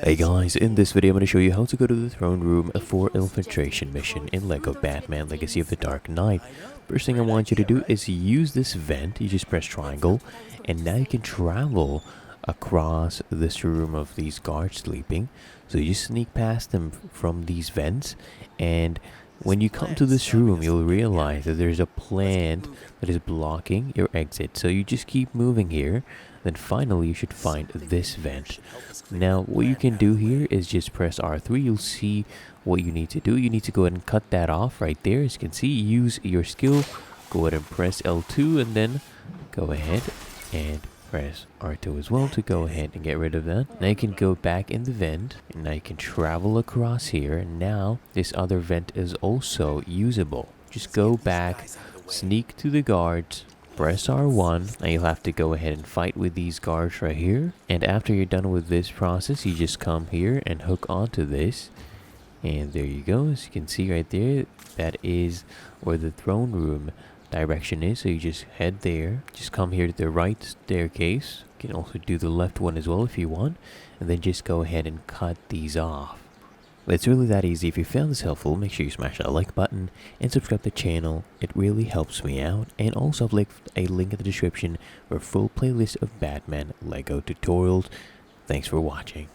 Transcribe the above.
Hey guys, in this video I'm going to show you how to go to the throne room for Infiltration mission in LEGO Batman Legacy of the Dark Knight. First thing I want you to do is use this vent. You just press triangle and now you can travel across this room of these guards sleeping. So you just sneak past them from these vents, and when you come to this room you'll realize that there's a plant that is blocking your exit. So you just keep moving here, then finally you should find this vent. Now what you can do here is just press R3. You'll see what you need to do. You need to go ahead and cut that off right there. As you can see, use your skill, go ahead and press L2 and then go ahead and press R2 as well to go ahead and get rid of that. Now you can go back in the vent, and now you can travel across here, and now this other vent is also usable. Just go back, sneak to the guards, press R1. Now you'll have to go ahead and fight with these guards right here, and after you're done with this process you just come here and hook onto this, and there you go. As you can see right there, that is where the throne room direction is. So you just head there, just come here to the right staircase. You can also do the left one as well if you want, and then just go ahead and cut these off. It's really that easy. If you found this helpful, make sure you smash that like button and subscribe to the channel. It really helps me out. And also I've left a link in the description for a full playlist of Batman Lego tutorials. Thanks for watching.